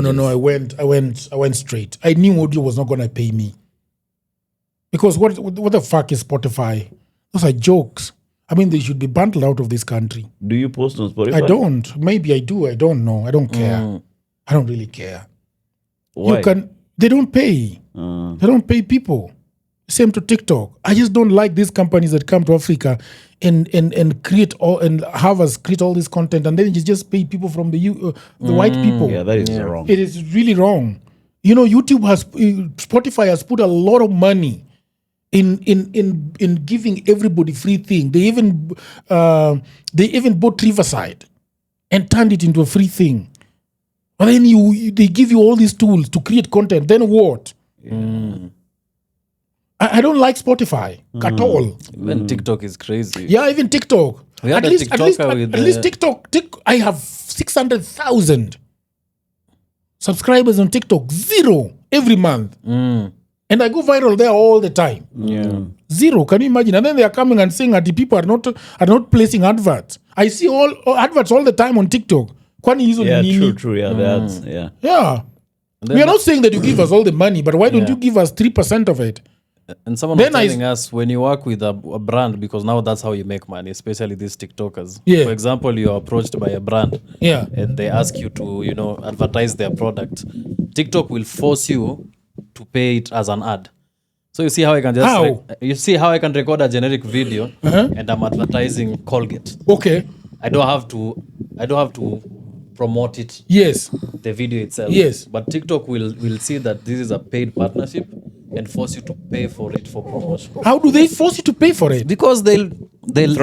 No. I went straight. I knew audio was not going to pay me. Because what the fuck is Spotify? Those are jokes. I mean, they should be bundled out of this country. Do you post on Spotify? I don't. Maybe I do. I don't know. I don't care. I don't really care. Why? They don't pay. They don't pay people. Same to TikTok. I just don't like these companies that come to Africa and create all and have us create all this content and then you just pay people from the white people. Yeah, that is wrong. It is really wrong. Spotify has put a lot of money in giving everybody free thing. They even bought Riverside and turned it into a free thing. But then they give you all these tools to create content. Then what? I don't like Spotify at all. Even TikTok is crazy. Yeah, even TikTok. At least TikTok. I have 600,000 subscribers on TikTok. 0 every month. And I go viral there all the time. Yeah. 0. Can you imagine? And then they are coming and saying that the people are not placing adverts. I see all adverts all the time on TikTok. Yeah, true. Yeah, the ads. Yeah. Yeah. We are not saying that you give us all the money, but why don't you give us 3% of it? And someone was telling us when you work with a brand, because now that's how you make money, especially these TikTokers. Yeah. For example, you're approached by a brand and they ask you to, advertise their product. TikTok will force you to pay it as an ad. So you see how I can just record a generic video and I'm advertising Colgate. Okay. I don't have to promote it. Yes. The video itself. Yes. But TikTok will see that this is a paid partnership and force you to pay for it for promotion. How do they force you to pay for it? Because they'll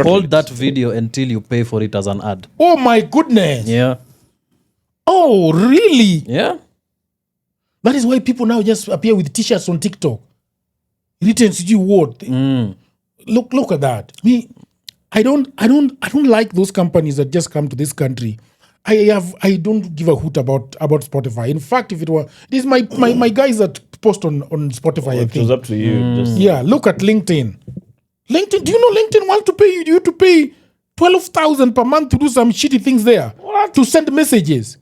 hold that video until you pay for it as an ad. Oh my goodness. Yeah. Oh, really? Yeah. That is why people now just appear with t-shirts on TikTok. Written to you what? Look at that. I don't like those companies that just come to this country. I don't give a hoot about Spotify. In fact, if it were this my guys that post on Spotify, I think. It was up to you. Yeah, look at LinkedIn. LinkedIn, do you know LinkedIn wants to pay you? You have to pay 12,000 per month to do some shitty things there. What? To send messages.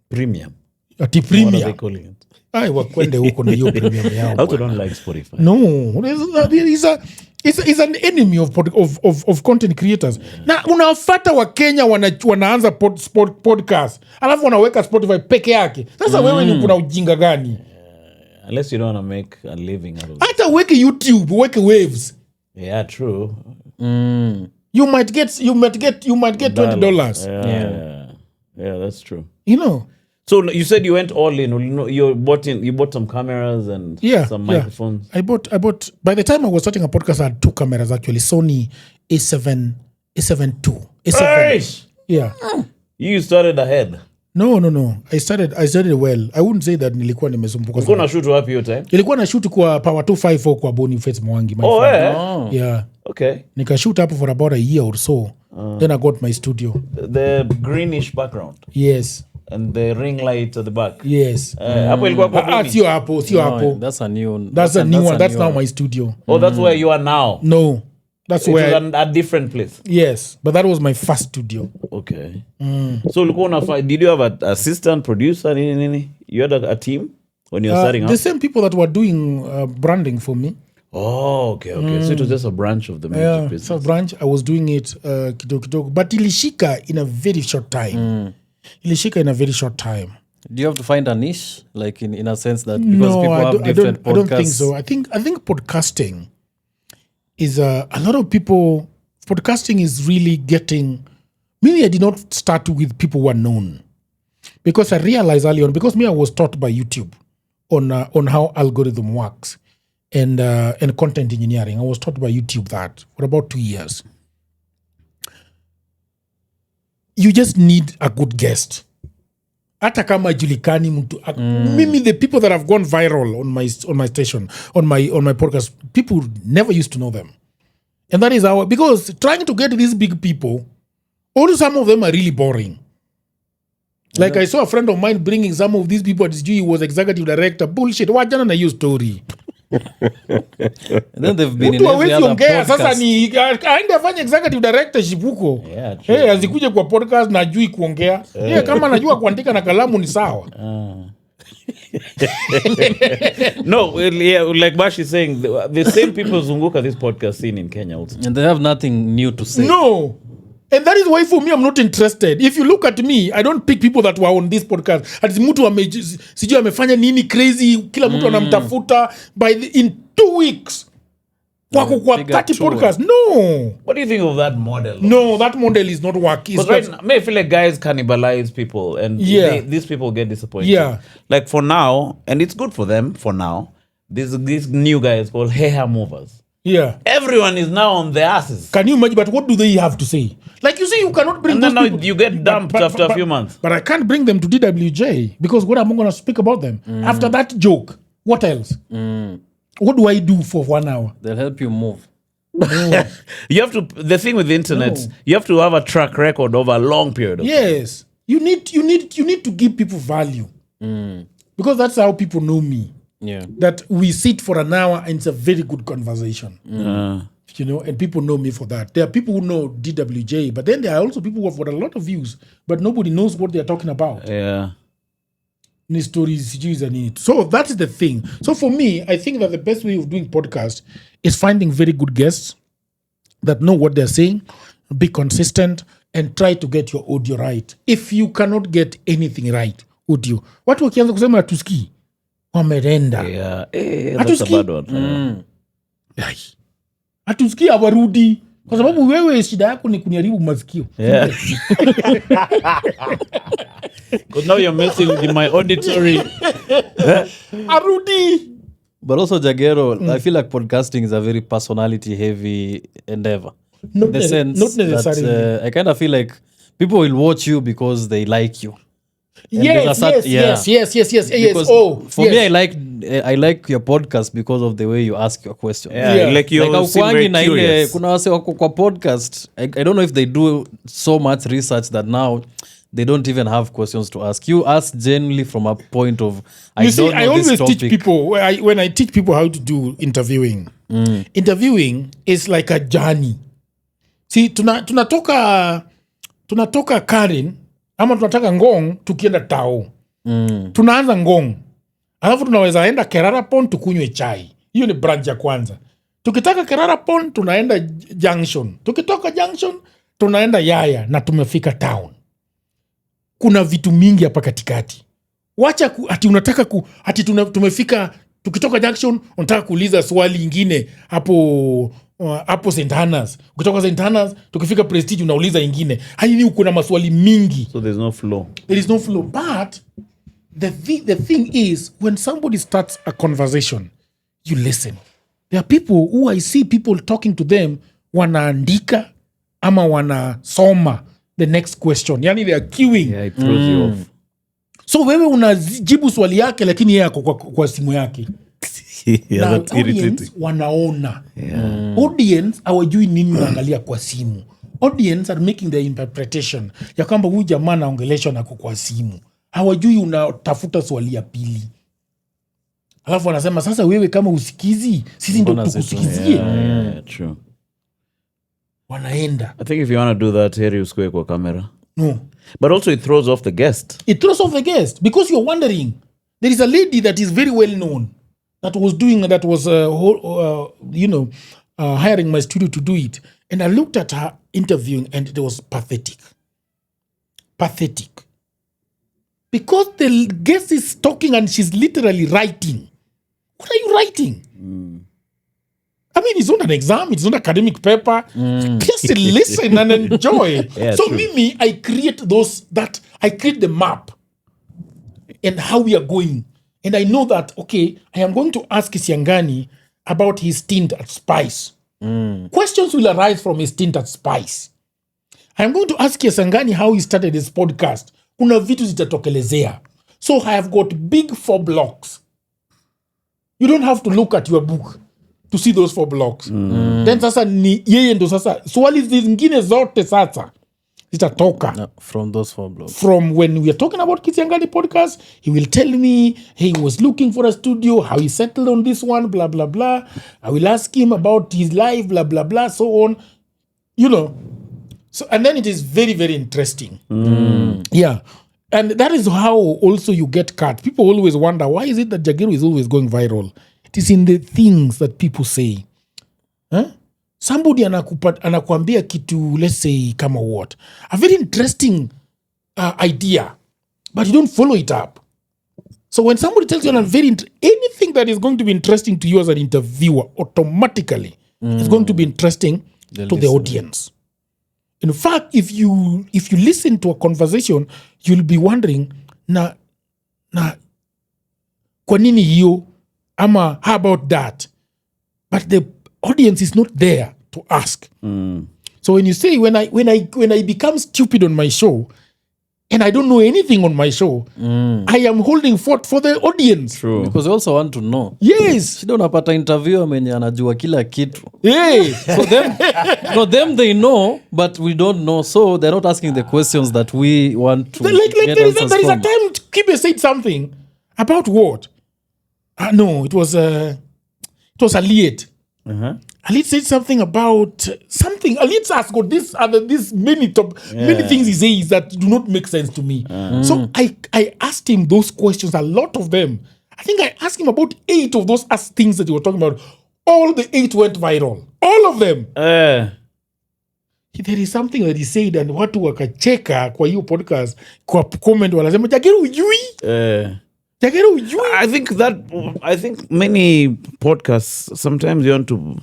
Premium. Ati What are they premium. calling it? Ai wakwende huko na hiyo premium yao. I also don't like Spotify. No, it's an enemy of content creators. Na unafuata wa Kenya wanaanza podcast. Alafu wanaweka Spotify peke yake. Sasa wewe ni kuna ujinga gani? Unless you don't want to make a living out of it. Hata weke YouTube, weke Waves. Yeah, true. You might get $20. Yeah, that's true. You know. So you said you went all in. You bought some cameras and some microphones. I bought. By the time I was starting a podcast, I had 2 cameras actually. Sony A7 II. A7. Yeah. You started ahead. No. I started well. I wouldn't say that nilikuwa nimesumbuka. Ulikuwa na shoot wapi hiyo time? Nilikuwa na shoot kwa Power 254 kwa Boniface Mwangi. Yeah. Okay. Nikashoot hapo for about a year or so. Then I got my studio. The greenish background. Yes. And the ring light at the back. Yes. Hapo ilikuwa kwa nini? Sio hapo. That's a new one. That's a new one. That's now my studio. Oh, that's where you are now? No. That's it where was a different place. Yes, but that was my first studio. Okay. So did you have an assistant producer? You had a team when you were starting up? The same people that were doing branding for me. Oh, okay. So it was just a branch of the music business. So branch. I was doing it kidogo, but ilishika in a very short time. Do you have to find a niche, like in a sense that because people have different podcasts? I don't think so. I think podcasting is a lot of people. Podcasting is really getting. Maybe I did not start with people who are known, because I realized early on, because I was taught by YouTube on how algorithm works and content engineering. I was taught by YouTube that for about 2 years. You just need a good guest. Hata kama julikani mtu. Mimi, the people that have gone viral on my station, on my podcast, people never used to know them. And that is because trying to get these big people, although some of them are really boring. Like I saw a friend of mine bringing some of these people, he was executive director. Bullshit. Wajana na you story. And then they've been in mtu every hawezi other ongea sasa podcast. ni aende afanye executive directorship huko. Yeah, true. Azikuje kwa podcast na ajui kuongea. Kama anajua kuandika na kalamu ni sawa. No, well, yeah, like Bash is saying, the same people zunguka this podcast scene in Kenya also. And they have nothing new to say. No. And that is why for me I'm not interested. If you look at me, I don't pick people that were on this podcast. Ati mtu sijui amefanya nini crazy, kila mtu anamtafuta in 2 weeks. Wako kwa 30 podcasts. No. What do you think of that model? No, that model is not working. Because right now, I feel like guys cannibalize people and these people get disappointed. Yeah. Like for now, and it's good for them for now, there's this new guys called hair movers. Yeah. Everyone is now on their asses. Can you imagine? But what do they have to say? Like you say, you cannot bring And those then now people. you get dumped after a few months. But I can't bring them to DWJ because what am I going to speak about them? After that joke, what else? What do I do for 1 hour? They'll help you move. You have to, the thing with the internet, you have to have a track record over a long period of time. Yes. You need to give people value. Because that's how people know me. Yeah. That we sit for an hour and it's a very good conversation. You know, and people know me for that. There are people who know DWJ, but then there are also people who have got a lot of views, but nobody knows what they're talking about. Yeah. Any stories, and it. So that is the thing. So for me, I think that the best way of doing podcast is finding very good guests that know what they're saying, be consistent, and try to get your audio right. If you cannot get anything right, audio, watu wakianza kusema hatusikii, wamerenda. Yeah. That's a bad one. Ai. Hatusikii awarudi. Kwa sababu wewe shida yako ni kuniharibu masikio. Yeah. Because now you're messing with my auditory. Arudi. But also, Jagero, I feel like podcasting is a very personality-heavy endeavor. Not In the sense not necessarily. that I kind of feel like people will watch you because they like you. And Yes. Because for me, I like your podcast because of the way you ask your question. Yeah. Like you Like seem very haukwangi na ile curious. kuna wase wako kwa podcast I don't know if they do so much research that now they don't even have questions to ask. You ask genuinely from a point of I You see, don't know I always this topic. teach people when I teach people how to do interviewing. Interviewing is like a journey. See, tunatoka Karen ama tunataka Ngong tukienda Tao. Tunaanza Ngong. Alafu tunaweza enda Kerara Pond tukunywe chai. Hiyo ni branch ya kwanza. Tukitaka Kerara Pond tunaenda Junction. Tukitoka Junction tunaenda Yaya na tumefika town. Kuna vitu mingi hapa katikati. Wacha ati unataka tumefika tukitoka Junction unataka kuuliza swali ingine hapo St. Hannah's. Ukitoka St. Hannah's tukifika Prestige unauliza ingine. Hani uko na maswali mingi. So there's no flow. There is no flow. But the thing is, when somebody starts a conversation, you listen. There are people who I see people talking to them, wanaandika ama wanasoma the next question. Yani they are queuing. Yeah, it throws you off. So wewe unajibu swali yake lakini yeye ako kwa simu yake. Yeah, Na that's irritating. audience wanaona. Yeah. Audience hawajui nini unaangalia kwa simu. Audience are making the interpretation ya kwamba huyu jamaa anaongeleshwa na kwa simu. Hawajui unatafuta swali ya pili. Alafu wanasema sasa wewe kama usikizi, sisi ndo tukusikizie. Yeah, true. Wanaenda. I think if you want to do that, heri usikue kwa camera. No. But also it throws off the guest. It throws off the guest because you're wondering. There is a lady that is very well known that was hiring my studio to do it. And I looked at her interviewing and it was pathetic. Pathetic. Because the guest is talking and she's literally writing. What are you writing? I mean, it's not an exam. It's not academic paper. Just listen and enjoy. Yeah, so true. Mimi, I create the map and how we are going. And I know that, okay, I am going to ask Isiangani about his stint at Spice. Questions will arise from his stint at Spice. I am going to ask Isiangani how he started his podcast. Kuna vitu zitatokelezea. So I have got big 4 blocks. You don't have to look at your book to see those 4 blocks. Then sasa ni yeye ndo sasa swali zingine zote sasa zitatoka. No, from those 4 blogs. From when we are talking about Kisiangani podcast, he will tell me he was looking for a studio, how he settled on this one, blah, blah, blah. I will ask him about his life, blah, blah, blah, so on. You know. So, and then it is very, very interesting. Yeah. And that is how also you get cut. People always wonder, why is it that Jagero is always going viral? It is in the things that people say. Huh? Somebody anakuambia kitu, let's say, kama what? A very interesting idea, but you don't follow it up. So when somebody tells you anything that is going to be interesting to you as an interviewer, automatically it's going to be interesting to the audience. In fact, if you listen to a conversation, you'll be wondering, na kwa nini hiyo? Ama how about that? But the audience is not there to ask. So when you say, when I become stupid on my show and I don't know anything on my show, I am holding forth for the audience. True. Because we also want to know. Yes. Shida unapata interviewer mwenye anajua kila kitu. Hey. So them they know, but we don't know. So they're not asking the questions that we want to get there answers is a from. time Kibe said something about what? No, it was Aliet. Aliet said something about something. Aliet asked, this many things he says that do not make sense to me. So I asked him those questions, a lot of them. I think I asked him about 8 of those things that you were talking about. All the 8 went viral. All of them. There is something that he said and watu wakacheka kwa hiyo podcast, kwa comment wanasema Jagero ujui. Jagero ujui. I think many podcasts, sometimes you want to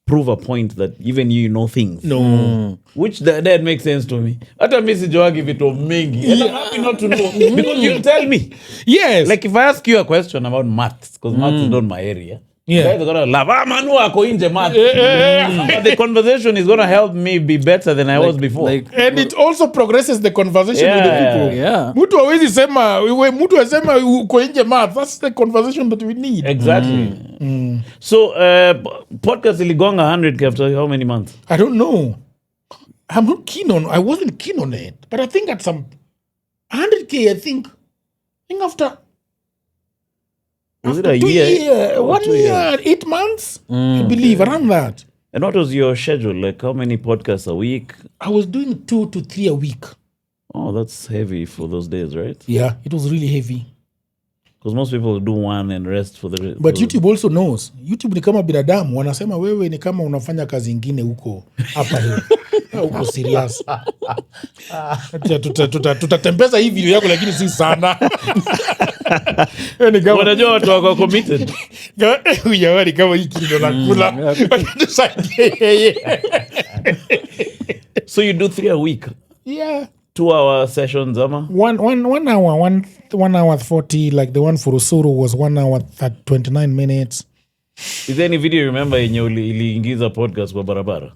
prove a point that even you know things. No. Which that makes sense to me. Hata mimi sijuagi vitu mingi. And I'm happy not to know. Because you'll tell me. Yes. Like if I ask you a question about maths, because maths is not my area. Yeah. Guys are gonna laugh. Manu ako inje maths. But the conversation is gonna help me be better than I was before. And it also progresses the conversation with the people. Yeah. Mtu hawezi sema, mtu asema uko nje math. That's the conversation that we need. Exactly. So, podcast iligonga 100K after how many months? I don't know. I wasn't keen on it. But I think at some 100K, I think after Was it a 2 year? years, Or 1 2 years? year, 8 months, I believe, around that. And what was your schedule? Like how many podcasts a week? I was doing 2 to 3 a week. Oh, that's heavy for those days, right? Yeah, it was really heavy. Because most people do one and rest for the... But YouTube also knows. YouTube ni kama binadamu, wanasema wewe ni kama unafanya kazi ingine huko hapa hiyo. Huko serious. Tutatembeza hii video yako lakini si sana. Wanajua watu wako committed. Uyawari kama hii kitu nakula. So you do 3 a week? Yeah. 2-hour sessions, ama? 1 hour, 1 hour 40, like the one for Usuru was 1 hour 29 minutes. Is there any video you remember yenye iliingiza podcast kwa barabara?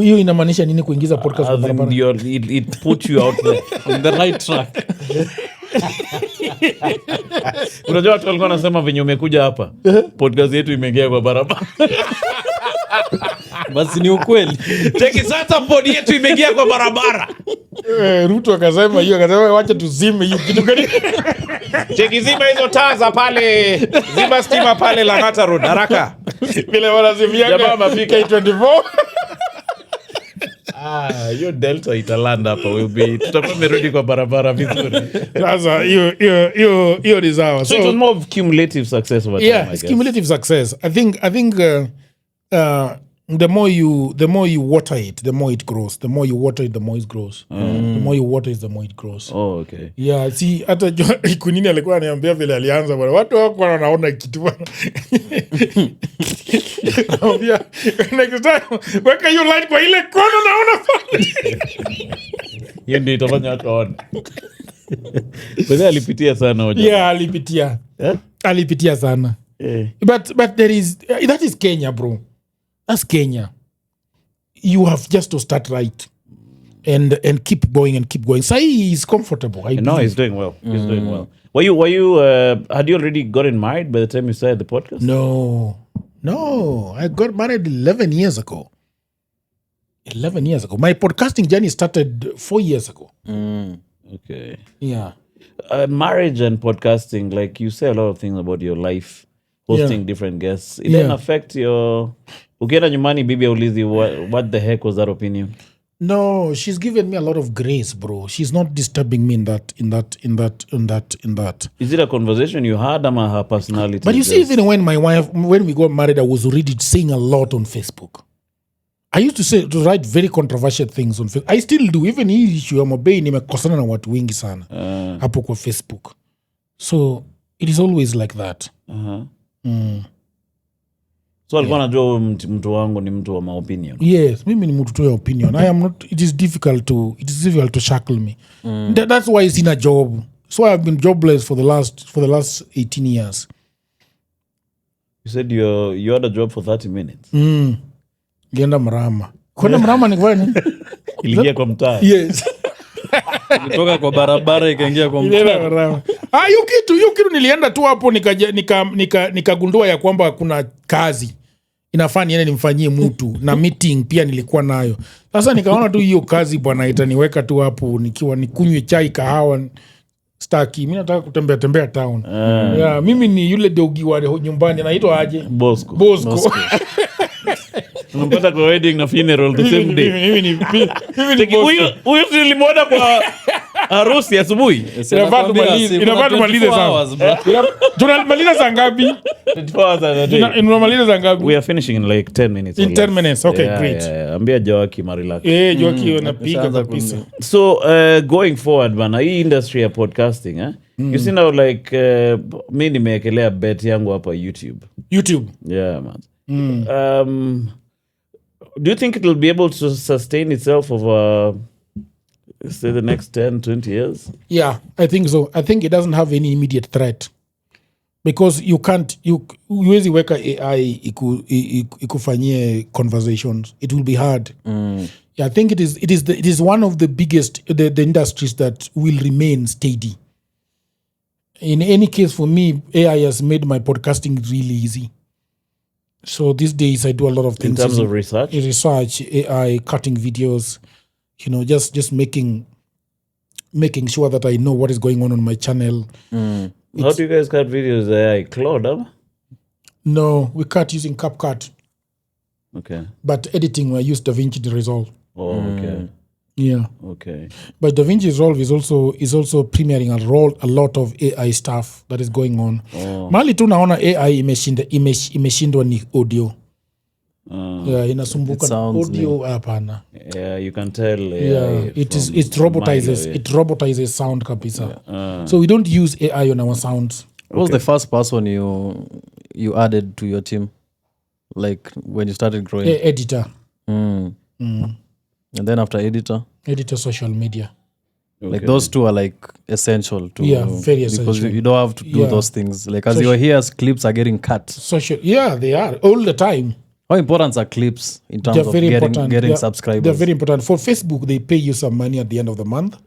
Hiyo inamaanisha nini kuingiza podcast kwa As in barabara? it put you out there. On the right track. Unajua watu walikuwa wanasema venye umekuja hapa, podcast yetu imeingia kwa barabara. Basi ni ukweli. Cheki sasa pod yetu imeingia kwa barabara. Ruto akasema wacha tuzime hiyo kitu gani? Cheki zima hizo taa za pale. Zima stima pale Lang'ata Road haraka. Vile wanazimia Jamaa mafika K24. Hiyo Delta italanda hapa tutakuwa merudi kwa barabara vizuri. Sasa hiyo ni sawa. So it was more of cumulative success over time, I Yeah, it's guess. cumulative success. I think the more you water it, the more it grows. The more you water it, the more it grows. The more you water it, the more it grows. Oh, okay. Yeah, see, hata Kunini alikuwa ananiambia vile alianza bwana. Watu wako wanaona kitu bwana. Anambia next time weka hiyo light kwa ile kona naona pale. Hiyo ndio itafanya watu waone. Bado alipitia sana hoja. Yeah, alipitia. Alipitia sana. But there is that is Kenya, bro. That's Kenya. You have just to start right and keep going and keep going. Sai is comfortable. No, he's doing well. He's doing well. Were you had you already gotten married by the time you started the podcast? No. I got married 11 years ago. 11 years ago. My podcasting journey started 4 years ago. Okay. Yeah. Marriage and podcasting, like you say a lot of things about your life, hosting different guests. It didn't affect your... Ukienda nyumbani bibi aulizi, what the heck was that opinion? No, she's given me a lot of grace, bro. She's not disturbing me in that. Is it a conversation you had ama her personality? But you see, even when we got married, I was already saying a lot on Facebook. I used to write very controversial things on Facebook. I still do. Even hii issue ya mobei nimekosana na watu wengi sana hapo kwa Facebook. So it is always like that. So alikuwa najua mtu wangu ni mtu wa my opinion. Yes, mimi ni mtu tu ya opinion. I am not. It is difficult to shackle me. That's why it's in a job. So I've been jobless for the last 18 years. You said you had a job for 30 minutes. Lienda Mrama. Kwenda Mrama ni kwa nini? Iliingia kwa mtaa. Yes. Kutoka kwa barabara ikaingia kwa mtaa. Hiyo kitu nilienda tu hapo nikagundua ya kwamba kuna kazi inafaa niende nimfanyie mtu na meeting pia nilikuwa nayo. Sasa nikaona tu hiyo kazi bwana itaniweka tu hapo nikiwa nikunywe chai kahawa staki. Mimi nataka kutembea town. Yeah, mimi ni yule dogi wa nyumbani anaitwa aje? Bosco. Unampata kwa wedding na funeral the same day. Mimi ni huyu nilimwona kwa harusi asubuhi. Inafaa tumalize sasa. Tunamaliza saa ngapi? 24 hours a day. Tunamaliza saa ngapi? We are finishing in like 10 minutes. In 10 minutes. Okay, great. Ambia Joaki relax. Joaki unapiga kabisa. So going forward bana, hii industry ya podcasting you see now like mimi nimeekelea bet yangu hapa YouTube. Yeah man. Do you think it will be able to sustain itself over say the next 10, 20 years? Yeah, I think so. I think it doesn't have any immediate threat because huwezi weka AI ikufanyie conversations. It will be hard. Yeah, I think it is one of the biggest the industries that will remain steady. In any case, for me, AI has made my podcasting really easy. So these days I do a lot of things in terms of research, AI, cutting videos, just making sure that I know what is going on my channel. How do you guys cut videos? AI Claude? Huh? No, we cut using CapCut. Okay. But editing, I use DaVinci to Resolve. Oh, okay. Yeah. Okay. But DaVinci Resolve is also premiering a lot of AI stuff that is going on. Mali tu naona AI imeshindwa ni audio. Yeah, inasumbuka na audio hapana. Yeah, you can tell. Yeah, it robotizes sound kabisa. So we don't use AI on our sounds. What was the first person you added to your team? Like when you started growing? Editor. And then after editor, social media. Okay. Like those two are like essential to very essential because you don't have to do those things. Like as you are here, clips are getting cut. Social, they are all the time. How important are clips in terms of getting subscribers? They're very important. For Facebook, they pay you some money at the end of the month.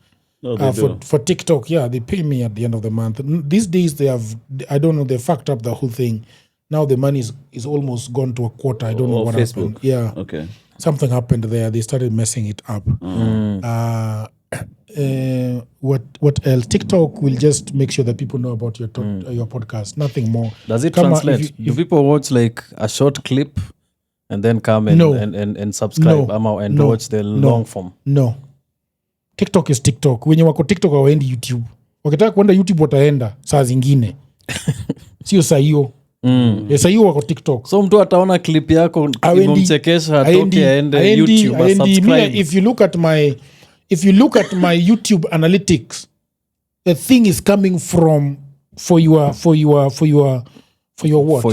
For TikTok, they pay me at the end of the month. These days, I don't know, they fucked up the whole thing. Now the money is almost gone to a quarter. I don't know what Facebook. happened. Yeah. Okay. Something happened there. They started messing it up. What else? TikTok will just make sure that people know about your podcast. Nothing more. Does it translate? Do people watch like a short clip and then come and subscribe and watch the long form? No. TikTok is TikTok. Wenye wako TikTok hawaendi YouTube. Wakitaka kuenda YouTube wataenda saa zingine. Sio saa hiyo. Saa hiyo wako TikTok. So mtu ataona clip yako imemchekesha atoke aende YouTube subscribe. If you look at my YouTube analytics, the thing is coming from for your what? For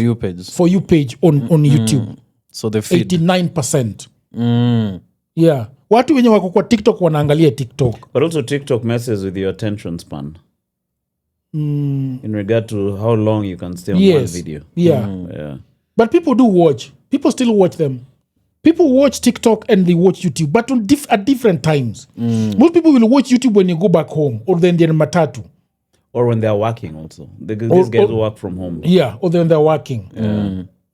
you page. For you page on YouTube. So the feed 89%. Yeah. Watu wenye wako kwa TikTok wanaangalia TikTok. But also TikTok messes with your attention span. In regard to how long you can stay on one video. Yeah. But people do watch. People still watch them. People watch TikTok and they watch YouTube, but at different times. Most people will watch YouTube when you go back home or then they're in matatu. Or when they're working also. These guys work from home. Yeah, or then they're working.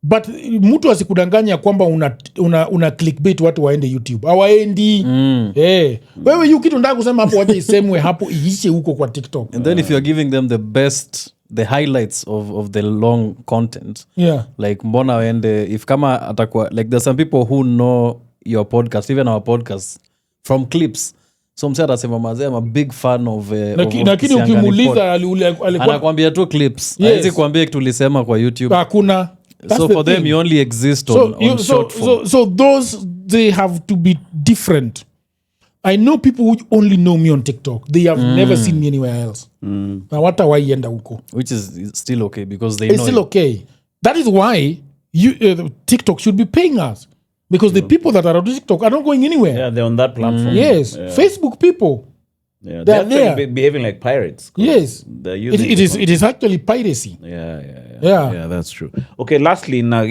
but mtu asikudanganya kwamba una clickbait watu waende YouTube hawaendi. Wewe yu kitu ndaa kusema hapo waje isemwe hapo iishe huko kwa TikTok. And then if you're giving them the highlights of the long content, like mbona wende if kama atakuwa like there's some people who know your podcast, even our podcast, from clips. So mse atasema mazee, I'm a big fan of lakini ukimuuliza anakuambia tu clips. Haizi kuambia tulisema kwa YouTube. Hakuna. So for them you only exist on short form. So those, they have to be different. I know people who only know me on TikTok. They have never seen me anywhere else. Na watawaienda huko. Which is still okay because they it's know still okay. That is why TikTok should be paying us. Because the people that are on TikTok are not going anywhere. Yeah, they're on that platform. Yes. Yeah. Facebook people. Yeah, they're there. Behaving like pirates. Yes. It is actually piracy. Yeah, that's true. Okay, lastly, in a